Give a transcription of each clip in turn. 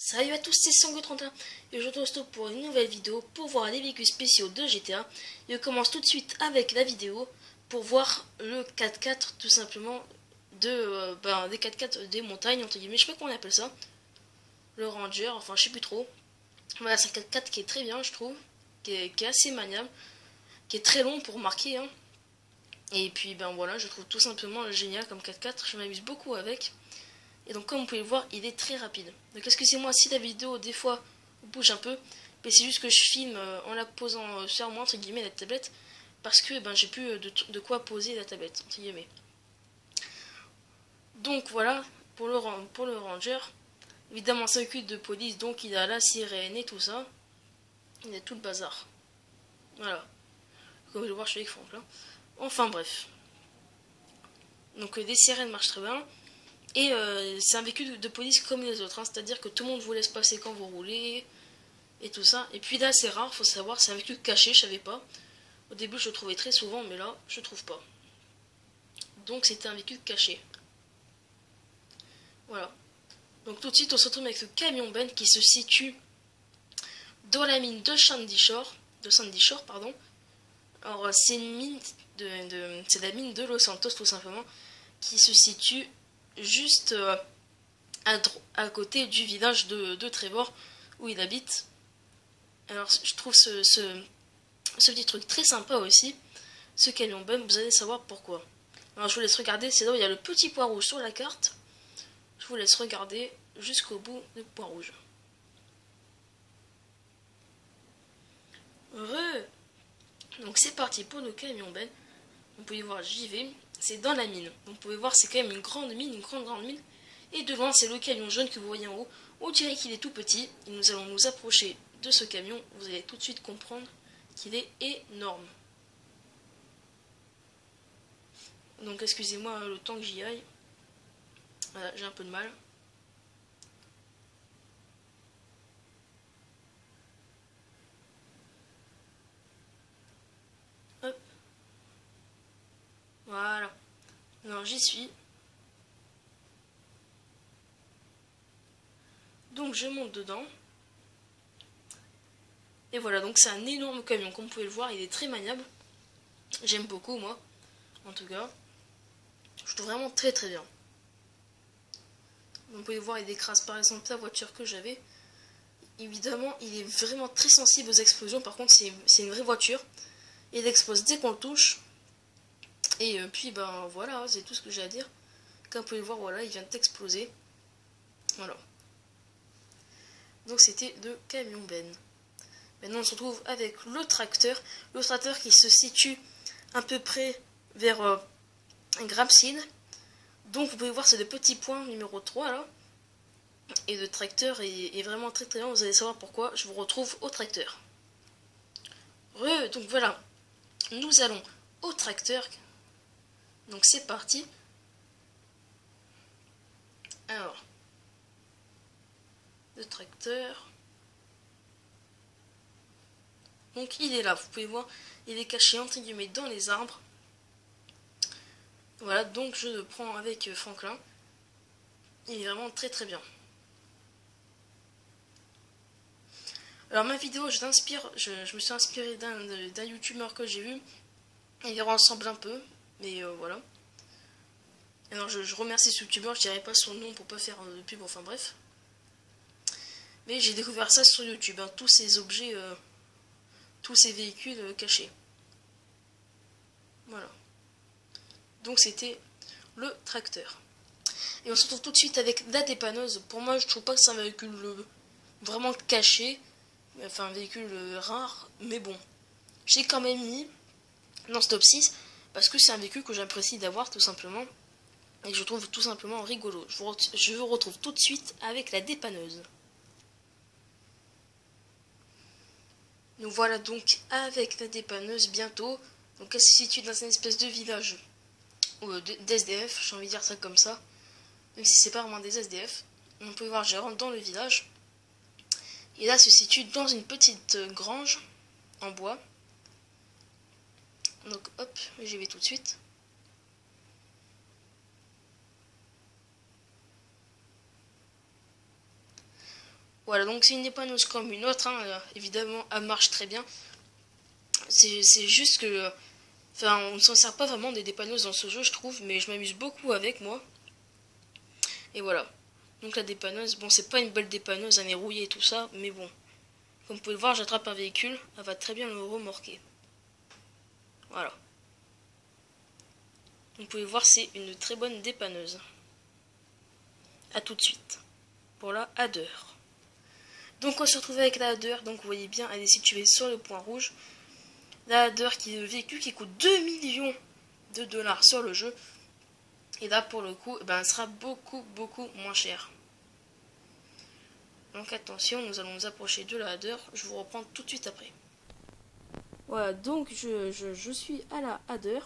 Salut à tous, c'est Sango31 et je te retrouve pour une nouvelle vidéo pour voir les véhicules spéciaux de GTA. Et je commence tout de suite avec la vidéo pour voir le 4x4 tout simplement des 4x4 des montagnes entre guillemets, je sais pas comment on appelle ça. Le Ranger, enfin je sais plus trop. Voilà, c'est un 4x4 qui est très bien je trouve, qui est assez maniable, qui est très long pour marquer hein. Et puis voilà, je trouve tout simplement génial comme 4x4, je m'amuse beaucoup avec. Et donc comme vous pouvez le voir, il est très rapide. Donc excusez-moi si la vidéo des fois bouge un peu, mais c'est juste que je filme en la posant sur moi entre guillemets la tablette, parce que j'ai plus de quoi poser la tablette entre guillemets. Donc voilà pour le ranger. Évidemment c'est un véhicule de police, donc il a la sirène et tout ça. Il a tout le bazar. Voilà. Comme vous le voir, je suis avec Franck là. Enfin bref. Donc les sirènes marchent très bien. Et c'est un véhicule de police comme les autres, hein, c'est-à-dire que tout le monde vous laisse passer quand vous roulez et tout ça. Et puis là, c'est rare, faut savoir, c'est un véhicule caché, je savais pas. Au début, je le trouvais très souvent, mais là, je trouve pas. Donc, c'était un véhicule caché. Voilà. Donc, tout de suite, on se retrouve avec le camion Ben qui se situe dans la mine de Sandy Shore, pardon. Alors, c'est une mine c'est la mine de Los Santos, tout simplement, qui se situe juste à côté du village de Trevor où il habite. Alors je trouve ce petit truc très sympa aussi, ce camion bum, vous allez savoir pourquoi. Alors je vous laisse regarder, c'est là où il y a le petit point rouge sur la carte. Je vous laisse regarder jusqu'au bout du point rouge. Donc c'est parti pour le camion belle. Vous pouvez voir, j'y vais. C'est dans la mine. Donc, vous pouvez voir, c'est quand même une grande mine, une grande mine. Et de loin, c'est le camion jaune que vous voyez en haut. On dirait qu'il est tout petit. Et nous allons nous approcher de ce camion. Vous allez tout de suite comprendre qu'il est énorme. Donc excusez-moi le temps que j'y aille. Voilà, j'ai un peu de mal. Hop. Voilà. Alors j'y suis. Donc je monte dedans. Et voilà, donc c'est un énorme camion. Comme vous pouvez le voir, il est très maniable. J'aime beaucoup moi. En tout cas. Je trouve vraiment très très bien. Vous pouvez voir, il écrase par exemple la voiture que j'avais. Évidemment, il est vraiment très sensible aux explosions. Par contre, c'est une vraie voiture. Il explose dès qu'on le touche. Et puis, voilà, c'est tout ce que j'ai à dire. Comme vous pouvez le voir, voilà, il vient d'exploser. Voilà. Donc, c'était le camion Ben. Maintenant, on se retrouve avec le tracteur. Le tracteur qui se situe à peu près vers Grapside. Donc, vous pouvez voir, c'est le petit point numéro 3 là. Et le tracteur est vraiment très très bien. Vous allez savoir pourquoi. Je vous retrouve au tracteur. Donc voilà. Nous allons au tracteur. Donc c'est parti. Alors. Le tracteur. Donc il est là. Vous pouvez voir. Il est caché entre guillemets dans les arbres. Voilà. Donc je le prends avec Franklin. Il est vraiment très très bien. Alors ma vidéo, je me suis inspiré d'un youtubeur que j'ai vu. Il ressemble un peu, mais voilà. Alors je remercie ce youtubeur, je dirais pas son nom pour pas faire de pub, enfin bref. Mais j'ai découvert ça sur YouTube, hein, tous ces objets, tous ces véhicules cachés. Voilà. Donc c'était le tracteur. Et on se retrouve tout de suite avec la dépanneuse. Pour moi, je trouve pas que c'est un véhicule vraiment caché. Enfin, un véhicule rare. Mais bon, j'ai quand même mis dans ce top 6 parce que c'est un véhicule que j'apprécie d'avoir tout simplement. Et que je trouve tout simplement rigolo. Je vous retrouve tout de suite avec la dépanneuse. Nous voilà donc avec la dépanneuse bientôt. Donc elle se situe dans une espèce de village d'SDF, j'ai envie de dire ça comme ça. Même si c'est pas vraiment des SDF. On peut voir, je rentre dans le village. Et là se situe dans une petite grange en bois. Donc hop, j'y vais tout de suite. Voilà, donc c'est une dépanneuse comme une autre, hein, évidemment, elle marche très bien. C'est juste que, enfin, on ne s'en sert pas vraiment des dépanneuses dans ce jeu, je trouve, mais je m'amuse beaucoup avec moi. Et voilà. Donc la dépanneuse, bon, c'est pas une belle dépanneuse, elle est rouillée et tout ça, mais bon. Comme vous pouvez le voir, j'attrape un véhicule, elle va très bien le remorquer. Voilà. Donc, vous pouvez voir, c'est une très bonne dépanneuse. A tout de suite. Pour la Hader. Donc on se retrouve avec la Hader, donc vous voyez bien, elle est située sur le point rouge. La Hader qui est le véhicule qui coûte 2 millions de dollars sur le jeu. Et là pour le coup, elle sera beaucoup moins chère. Donc attention, nous allons nous approcher de la Hader, je vous reprends tout de suite après. Voilà, donc je suis à la Hader.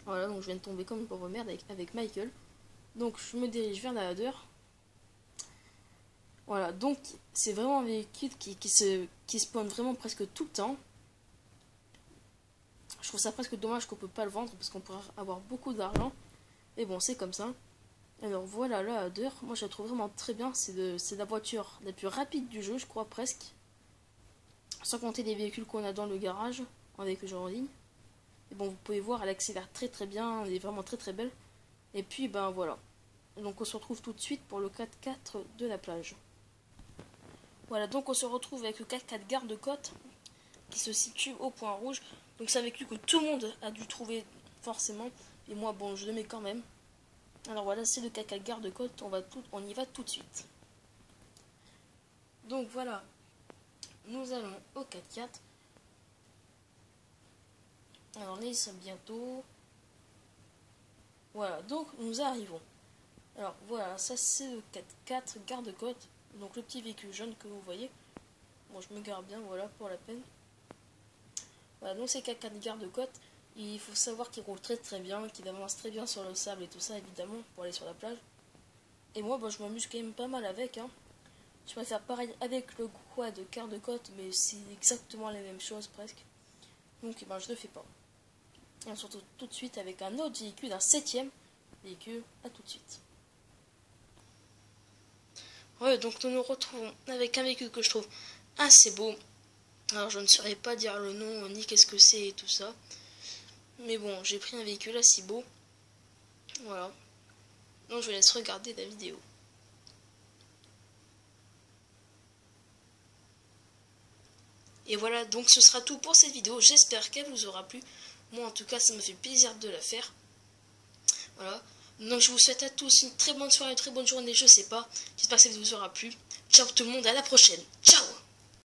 Voilà, donc je viens de tomber comme une pauvre merde avec Michael. Donc je me dirige vers la Hader. Voilà, donc c'est vraiment un véhicule qui spawn vraiment presque tout le temps. Je trouve ça presque dommage qu'on peut pas le vendre parce qu'on pourrait avoir beaucoup d'argent. Mais bon, c'est comme ça. Alors voilà, la Hader, moi je la trouve vraiment très bien. C'est la voiture la plus rapide du jeu, je crois presque. Sans compter les véhicules qu'on a dans le garage avec le jeu en ligne. Et bon, vous pouvez voir, elle accélère très bien, elle est vraiment très belle. Et puis ben voilà. Donc on se retrouve tout de suite pour le 4x4 de la plage. Voilà, donc on se retrouve avec le 4x4 garde-côte qui se situe au point rouge. Donc c'est avec lui que tout le monde a dû trouver forcément. Et moi, bon, je le mets quand même. Alors voilà, c'est le 4x4 garde-côte, on y va tout de suite. Donc voilà, nous allons au 4x4. Alors là, ils sont bientôt. Voilà, donc nous arrivons. Alors voilà, ça c'est le 4x4 garde-côte. Donc le petit véhicule jaune que vous voyez. Bon, je me garde bien, voilà, pour la peine. Voilà, donc c'est 4x4 garde-côte. Il faut savoir qu'il roule très bien, qu'il avance très bien sur le sable et tout ça, évidemment, pour aller sur la plage. Et moi, je m'amuse quand même pas mal avec. Hein. Je préfère pareil avec le quad de garde-côte, mais c'est exactement la même chose presque. Donc je le fais pas. Et on se retrouve tout de suite avec un autre véhicule, un 7ème véhicule. À tout de suite. Ouais, donc nous nous retrouvons avec un véhicule que je trouve assez beau. Alors je ne saurais pas dire le nom ni qu'est-ce que c'est et tout ça. Mais bon, j'ai pris un véhicule assez beau. Voilà. Donc je vous laisse regarder la vidéo. Et voilà, donc ce sera tout pour cette vidéo. J'espère qu'elle vous aura plu. Moi en tout cas, ça me fait plaisir de la faire. Voilà. Donc je vous souhaite à tous une très bonne soirée, une très bonne journée, je sais pas. J'espère que ça vous aura plu. Ciao tout le monde, à la prochaine.